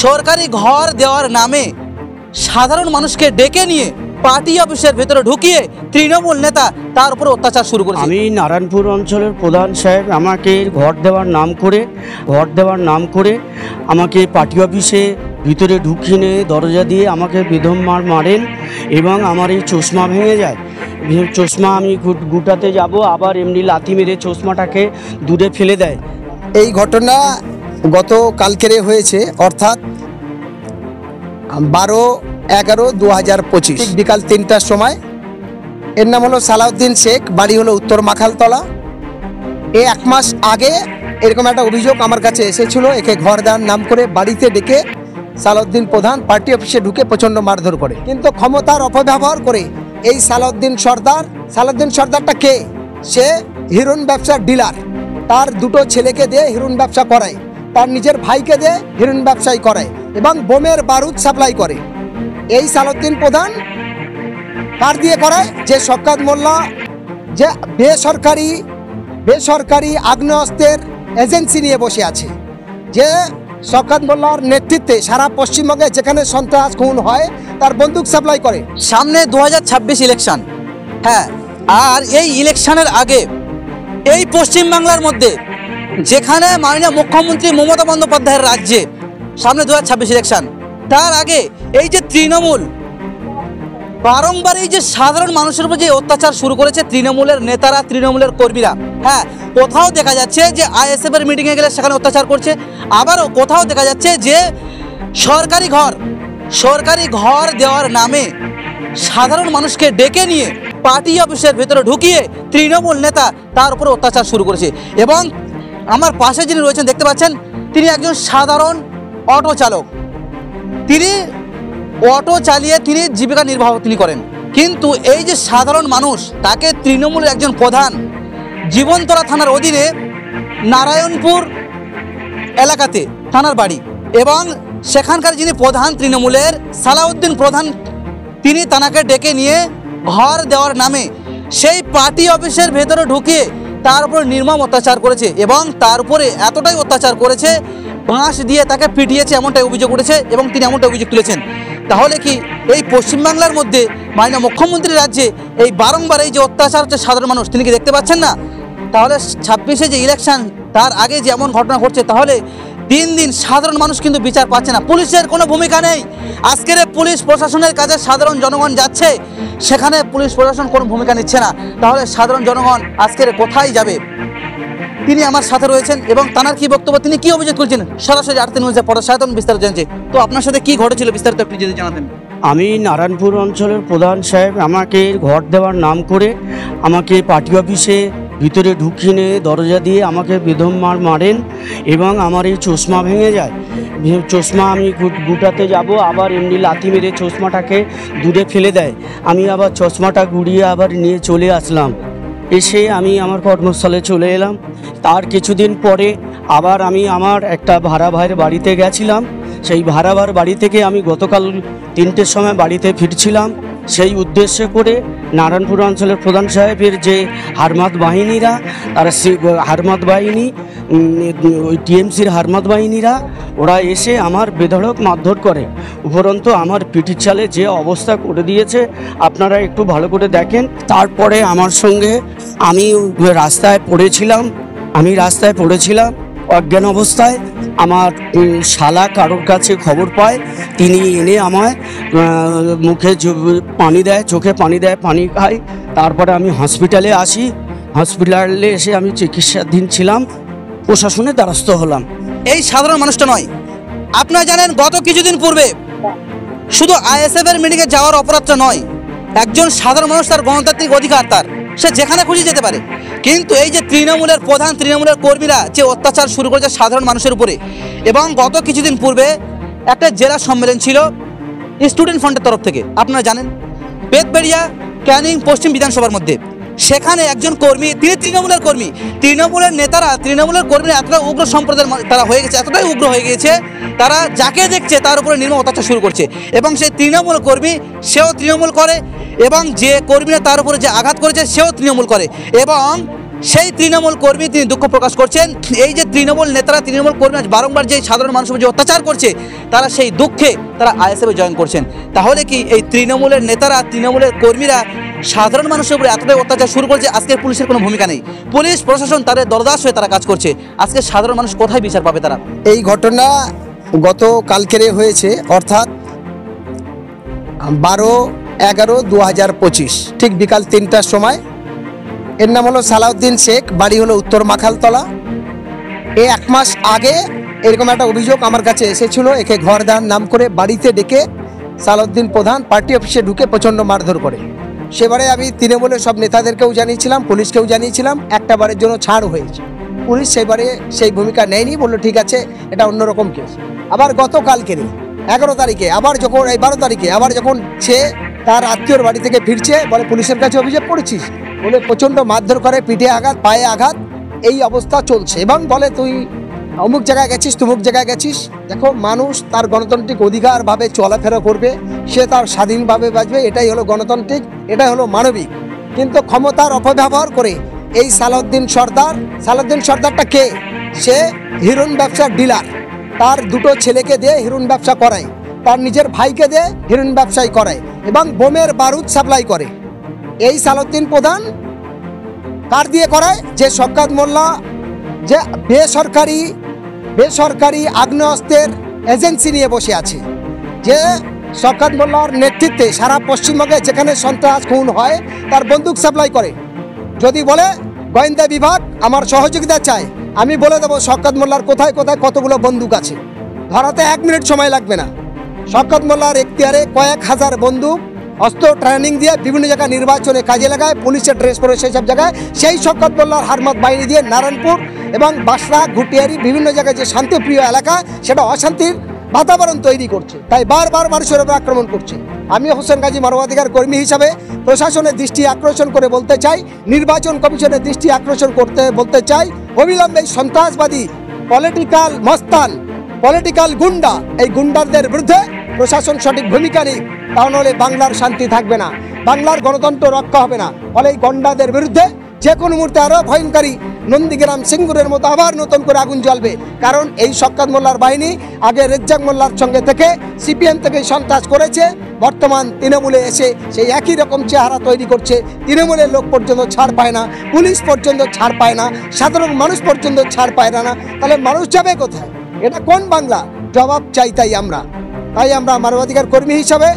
সরকারি ঘর দেওয়ার নামে সাধারণ মানুষকে ডেকে নিয়ে পার্টি অফিসের ভেতরে ঢুকিয়ে তৃণমূল নেতা তার উপর অত্যাচার শুরু করেছে। আমি নারায়ণপুর অঞ্চলের প্রধান সাহেব আমাকে ঘর দেওয়ার নাম করে আমাকে পার্টি অফিসে ভিতরে ঢুকিয়ে নিয়ে দরজা দিয়ে আমাকে বেদম মারেন এবং আমার এই চশমা ভেঙে যায়। চশমা আমি গুটাতে যাব, আবার এমনি লাথি মেরে চশমাটাকে দূরে ফেলে দেয়। এই ঘটনা গত কালকেরে হয়েছে, অর্থাৎ 12/11/2025 বিকাল 3টার সময়। এর নাম হলো সালাউদ্দিন শেখ, বাড়ি হলো উত্তর মাখালতলা। 1 মাস আগে এরকম একটা অভিযোগ আমার কাছে এসেছিল। একে ঘর দেওয়ার নাম করে বাড়িতে ডেকে সালাউদ্দিন প্রধান পার্টি অফিসে ঢুকে প্রচণ্ড মারধর করে। কিন্তু ক্ষমতার অপব্যবহার করে এই সালাউদ্দিন সর্দারটা কে? সে হিরোইন ব্যবসার ডিলার। তার 2টো ছেলেকে দিয়ে হিরোইন ব্যবসা করায়, তার নিজের ভাইকে দিয়ে হিরোইন ব্যবসায়ী করায় এবং বোমের বারুদ সাপ্লাই করে। এই সালাউদ্দিন প্রধান কার দিয়ে করায়? যে শওকত মোল্লা, যে বেসরকারি আগ্নেয়াস্ত্রের এজেন্সি নিয়ে বসে আছে, যে শওকত মোল্লার নেতৃত্বে সারা পশ্চিমবঙ্গে যেখানে সন্ত্রাস খুন হয় তার বন্দুক সাপ্লাই করে। সামনে 2026 ইলেকশন, হ্যাঁ, আর এই ইলেকশনের আগে এই পশ্চিমবাংলার মধ্যে যেখানে মাননীয় মুখ্যমন্ত্রী মমতা বন্দ্যোপাধ্যায়ের রাজ্যে সামনে 2026 ইলেকশন, তার আগে এই যে তৃণমূল বারংবার এই যে সাধারণ মানুষের উপর যে অত্যাচার শুরু করেছে তৃণমূলের নেতারা, তৃণমূলের কর্মীরা, হ্যাঁ, কোথাও দেখা যাচ্ছে যে আইএসএফ এর মিটিংয়ে গেলে সেখানে অত্যাচার করছে, আবারও কোথাও দেখা যাচ্ছে যে সরকারি ঘর দেওয়ার নামে সাধারণ মানুষকে ডেকে নিয়ে পার্টি অফিসের ভেতরে ঢুকিয়ে তৃণমূল নেতা তার উপর অত্যাচার শুরু করেছে। এবং আমার পাশে যিনি রয়েছেন দেখতে পাচ্ছেন, তিনি একজন সাধারণ অটো চালক। তিনি অটো চালিয়ে তিনি জীবিকা নির্বাহ করেন, কিন্তু এই যে সাধারণ মানুষ, তাকে তৃণমূলের একজন প্রধান জীবনতলা থানার অধীনে নারায়ণপুর এলাকাতে থানার বাড়ি, এবং সেখানকার যিনি প্রধান তৃণমূলের সালাউদ্দিন প্রধান, তিনি তানাকে ডেকে নিয়ে ঘর দেওয়ার নামে সেই পার্টি অফিসের ভেতরে ঢুকিয়ে তার উপর নির্মম অত্যাচার করেছে এবং তার উপরে এতটাই অত্যাচার করেছে, বাঁশ দিয়ে তাকে পিটিয়েছে, এমনটাই অভিযোগ উঠেছে এবং তিনি এমনটাই অভিযোগ তুলেছেন। তাহলে কি এই পশ্চিমবাংলার মধ্যে মাননীয় মুখ্যমন্ত্রীর রাজ্যে এই বারংবার এই যে অত্যাচার হচ্ছে সাধারণ মানুষ, তিনি কি দেখতে পাচ্ছেন না? তাহলে 26-এ যে ইলেকশন, তার আগে যে এমন ঘটনা ঘটছে, তাহলে দিন দিন সাধারণ মানুষ কিন্তু বিচার পাচ্ছে না। পুলিশের কোনো ভূমিকা নেই। আজকের পুলিশ প্রশাসনের কাছে সাধারণ জনগণ যাচ্ছে, সেখানে পুলিশ প্রশাসন কোনো ভূমিকা নিচ্ছে না। তাহলে সাধারণ জনগণ আজকের কোথায় যাবে? তিনি আমার সাথে রয়েছেন এবং তানার কি বক্তব্য, তিনি কি অভিযোগ করছেন, সরাসরি আরতি নিউজে পড়াশোনায়তন বিস্তারিত জানছে। তো আপনার সাথে কি ঘটেছিল বিস্তারিত আপনি যদি জানাতেন। আমি নারায়ণপুর অঞ্চলের প্রধান সাহেব আমাকে ঘর দেওয়ার নাম করে আমাকে পার্টি অফিসে ভিতরে ঢুকিয়ে নিয়ে দরজা দিয়ে আমাকে বেদম মারেন এবং আমার এই চশমা ভেঙে যায়। চশমা আমি গুটাতে যাব, আবার এমনি লাথি মেরে চশমাটাকে দূরে ফেলে দেয়। আমি আবার চশমাটা গুড়িয়ে আবার নিয়ে চলে আসলাম। এসে আমি আমার কর্মস্থলে চলে এলাম। তার কিছুদিন পরে আবার আমি আমার একটা ভাড়া ভাইয়ের বাড়িতে গেছিলাম। সেই ভাড়া ভাইয়ের বাড়ি থেকে আমি গতকাল 3টের সময় বাড়িতে ফিরছিলাম। সেই উদ্দেশ্যে করে নারায়ণপুর অঞ্চলের প্রধান সাহেবের যে হারমাত বাহিনীরা, তারা হারমাত বাহিনী, ওই টিএমসির হারমাত বাহিনীরা, ওরা এসে আমার বেধড়ক মারধর করে। উপরন্তু আমার পিঠির চালে যে অবস্থা করে দিয়েছে আপনারা একটু ভালো করে দেখেন। তারপরে আমার সঙ্গে আমি রাস্তায় পড়েছিলাম অজ্ঞান অবস্থায়। আমার শালা কারোর কাছে খবর পায়, তিনি এনে আমায় মুখে পানি দেয়, চোখে পানি দেয়, পানি খাই। তারপরে আমি হসপিটালে আসি। হসপিটালে এসে আমি চিকিৎসাধীন ছিলাম, প্রশাসনের দ্বারস্থ হলাম। এই সাধারণ মানুষটা নয়, আপনারা জানেন গত কিছুদিন পূর্বে শুধু আইএসএফ এর মিটিংয়ে যাওয়ার অপরাধটা নয়, একজন সাধারণ মানুষ তার গণতান্ত্রিক অধিকার, তার সে যেখানে খুশি যেতে পারে। কিন্তু এই যে তৃণমূলের প্রধান, তৃণমূলের কর্মীরা যে অত্যাচার শুরু করেছে সাধারণ মানুষের উপরে, এবং গত কিছুদিন পূর্বে একটা জেলা সম্মেলন ছিল স্টুডেন্ট ফ্রন্টের তরফ থেকে, আপনারা জানেন বেতবেড়িয়া ক্যানিং পশ্চিম বিধানসভার মধ্যে। সেখানে একজন কর্মী, তিনি তৃণমূলের কর্মী, তৃণমূলের নেতারা, তৃণমূলের কর্মীরা এতটা উগ্র সম্প্রদায়ের তারা হয়ে গেছে, এতটাই উগ্র হয়ে গিয়েছে, তারা যাকে দেখছে তার উপরে নির্মম অত্যাচার শুরু করছে। এবং সেই তৃণমূল কর্মী, সেও তৃণমূল করে, এবং যে কর্মীরা তার উপরে যে আঘাত করেছে সেও তৃণমূল করে, এবং সেই তৃণমূল কর্মী তিনি দুঃখ প্রকাশ করছেন। এই যে তৃণমূল নেতারা, তৃণমূল কর্মী বারংবার যে সাধারণ মানুষের যে অত্যাচার করছে, তারা সেই দুঃখে তারা আইএসএফে জয়েন করছেন। তাহলে কি এই তৃণমূলের নেতারা, তৃণমূলের কর্মীরা সাধারণ মানুষের উপরে এতটাই অত্যাচার শুরু করছে, আজকের পুলিশের কোনো ভূমিকা নেই, পুলিশ প্রশাসন তাদের দরদাস হয়ে তারা কাজ করছে, আজকে সাধারণ মানুষ কোথায় বিচার পাবে তারা? এই ঘটনা গত কালকেরে হয়েছে, অর্থাৎ 12/11/2025 ঠিক বিকাল 3টার সময়। এর নাম হলো সালাউদ্দিন শেখ, বাড়ি হলো উত্তর মাখালতলা। এই 1 মাস আগে এরকম একটা অভিযোগ আমার কাছে এসেছিল। একে ঘর দেওয়ার নাম করে বাড়িতে ডেকে সালাউদ্দিন প্রধান পার্টি অফিসে ঢুকে প্রচণ্ড মারধর করে। সেবারে আমি তৃণমূলের সব নেতাদেরকেও জানিয়েছিলাম, পুলিশকেও জানিয়েছিলাম, একটা বারের জন্য ছাড় হয়েছে। পুলিশ সেবারে সেই ভূমিকা নেয়নি, বললো ঠিক আছে এটা অন্যরকম কেস। আবার গতকালকে 11 তারিখে আবার যখন, এই 12 তারিখে আবার যখন সে তার আত্মীয়র বাড়ি থেকে ফিরছে, বলে পুলিশের কাছে অভিযোগ করেছিস, বলে প্রচণ্ড মারধর করে, পিঠে আঘাত, পায়ে আঘাত, এই অবস্থা চলছে। এবং বলে তুই অমুক জায়গায় গেছিস, তুমুক জায়গায় গেছিস। দেখো, মানুষ তার গণতান্ত্রিক অধিকারভাবে চলাফেরা করবে, সে তার স্বাধীনভাবে বাঁচবে, এটাই হলো গণতান্ত্রিক, এটাই হলো মানবিক। কিন্তু ক্ষমতার অপব্যবহার করে এই সালাউদ্দিন সর্দারটা কে? সে হিরোইন ব্যবসার ডিলার। তার 2টো ছেলেকে দিয়ে হিরোইন ব্যবসা করায়, তার নিজের ভাইকে দিয়ে হিরোইন ব্যবসায়ী করায় এবং বোমের বারুদ সাপ্লাই করে। এই সালাউদ্দিন প্রধান কার দিয়ে করায়? যে শওকত মোল্লা, যে বেসরকারি আগ্নেয়াস্ত্রের এজেন্সি নিয়ে বসে আছে, যে শওকত মোল্লার নেতৃত্বে সারা পশ্চিমবঙ্গে যেখানে সন্ত্রাস খুন হয় তার বন্দুক সাপ্লাই করে। যদি বলে গোয়েন্দা বিভাগ আমার সহযোগিতা চায়, আমি বলে দেবো শওকত মোল্লার কোথায় কোথায় কতগুলো বন্দুক আছে, ধরাতে 1 মিনিট সময় লাগবে না। শওকত মোল্লার এখতিয়ারে কয়েক হাজার বন্দুক, অস্ত্র ট্রেনিং দিয়ে বিভিন্ন জায়গায় নির্বাচনে কাজে লাগায়, পুলিশের ড্রেস পরে সেই সব জায়গায়। সেই শওকত মোল্লার হারমাত বাহিনী দিয়ে নারায়ণপুর এবং বাসরা, ঘুটিয়ারি বিভিন্ন জায়গায় যে শান্তিপ্রিয় এলাকা, সেটা অশান্তির বাতাবরণ তৈরি করছে, তাই বারবার মানুষের উপর আক্রমণ করছে। আমি হোসেন গাজী মানবাধিকার কর্মী হিসাবে প্রশাসনের দৃষ্টি আকর্ষণ করে বলতে চাই, নির্বাচন কমিশনের দৃষ্টি আকর্ষণ করতে বলতে চাই, অবিলম্বে সন্ত্রাসবাদী পলিটিক্যাল মস্তান, পলিটিক্যাল গুন্ডা, এই গুন্ডাদের বিরুদ্ধে প্রশাসন সঠিক ভূমিকা নিক, তাহলে বাংলার শান্তি থাকবে না, বাংলার গণতন্ত্র রক্ষা হবে না। ফলে এই গন্ডাদের বিরুদ্ধে যে কোনো মুহূর্তে আরও ভয়ঙ্করী নন্দীগ্রাম, সিঙ্গুরের মতো আবার নতুন করে আগুন জ্বলবে। কারণ এই শওকত মোল্লার বাহিনী আগে রেজ্জাক মোল্লার সঙ্গে থেকে সিপিএম থেকে সন্ত্রাস করেছে, বর্তমান তৃণমূলে এসে সেই একই রকম চেহারা তৈরি করছে। তৃণমূলের লোক পর্যন্ত ছাড় পায় না, পুলিশ পর্যন্ত ছাড় পায় না, সাধারণ মানুষ পর্যন্ত ছাড় পায় না। তাহলে মানুষ যাবে কোথায়? এটা কোন বাংলা? জবাব চাই। তাই আমরা মানবাধিকার কর্মী হিসাবে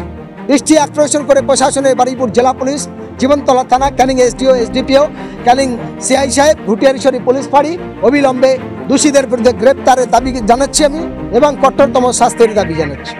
দৃষ্টি আকর্ষণ করে প্রশাসনের, বারুইপুর জেলা পুলিশ, জীবনতলা থানা, Canning SDO, SDPO, Canning CI সাহেব, ঘুটিয়ারিশ্বরী পুলিশ ফাঁড়ি অবিলম্বে দোষীদের বিরুদ্ধে গ্রেপ্তারের দাবি জানাচ্ছি আমি এবং কঠোরতম শাস্তির দাবি জানাচ্ছি।